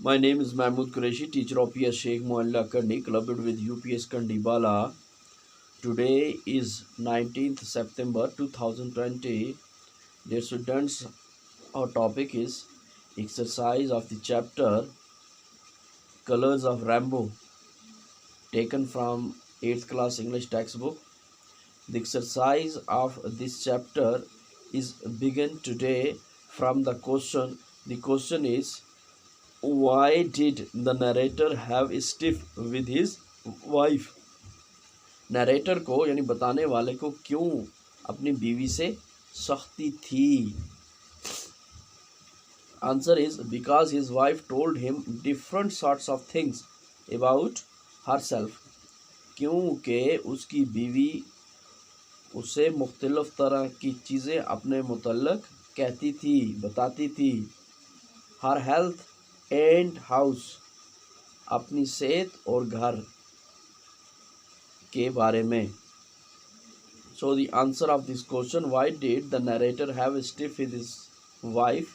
My name is Mahmood Qureshi, teacher of PS Sheikh Mualla Kandi, clubbed with UPS Kandibala. Today is 19th September 2020. Dear students, our topic is exercise of the chapter Colors of Rainbow, taken from 8th class English textbook. The exercise of this chapter is begun today from the question. The question is, why did the narrator have a stiff with his wife? Narrator को यानी बताने वाले को क्यों अपनी बीवी से सख्ती थी? Answer is because his wife told him different sorts of things about herself, क्योंकि उसकी बीवी उसे मुख्तलिफ तरह की चीज़ें अपने मुतल्लक कहती थी, बताती थी. हर हेल्थ एंड हाउस, अपनी सेहत और घर के बारे में. So the answer of this question, why did the narrator have a stiff with his wife,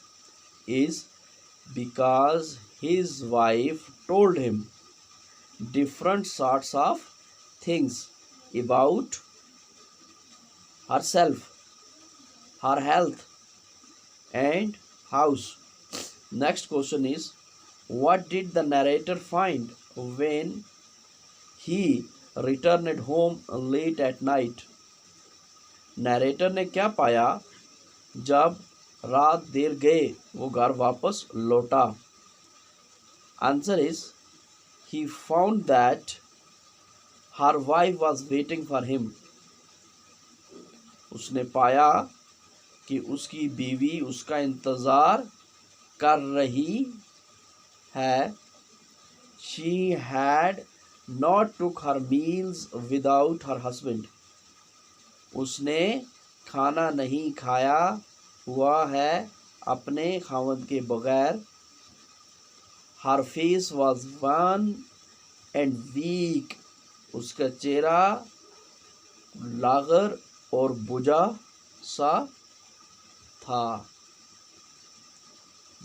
is because his wife told him different sorts of things about herself, her health and house. Next question is, what did the narrator find when he returned home late at night? Narrator ने क्या पाया जब रात देर गए वो घर वापस लौटा? Answer is he found that her wife was waiting for him. उसने पाया कि उसकी बीवी उसका इंतज़ार कर रही है. She had not took her meals without her husband. उसने खाना नहीं खाया हुआ है अपने खावंद के बगैर. Her face was wan and weak. उसका चेहरा लागर और बुझा सा था.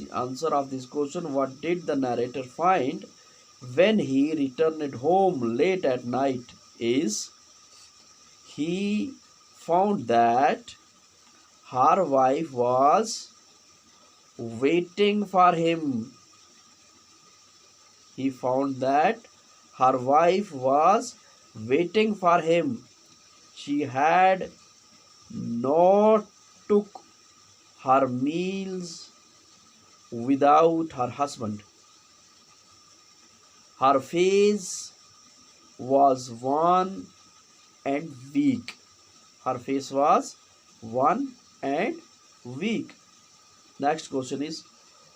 The answer of this question, what did the narrator find when he returned home late at night, is he found that her wife was waiting for him. He found that her wife was waiting for him. She had not took her meals without her husband. Her face was wan and weak. Her face was wan and weak. Next question is,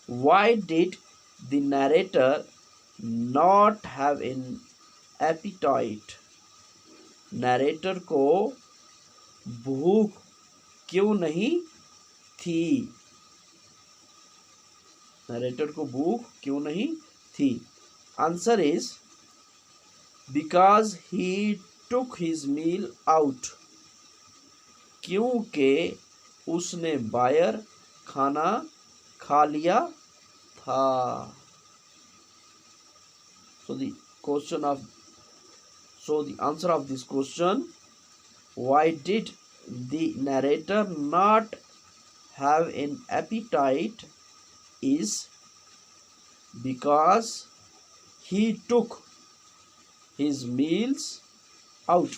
why did the narrator not have an appetite? Narrator को भूख क्यों नहीं थी? Narrator को भूख क्यों नहीं थी? Answer is because he took his meal out. क्योंकि उसने बाहर खाना खा लिया था. So the answer of this question, why did the narrator not have an appetite, is because he took his meals out.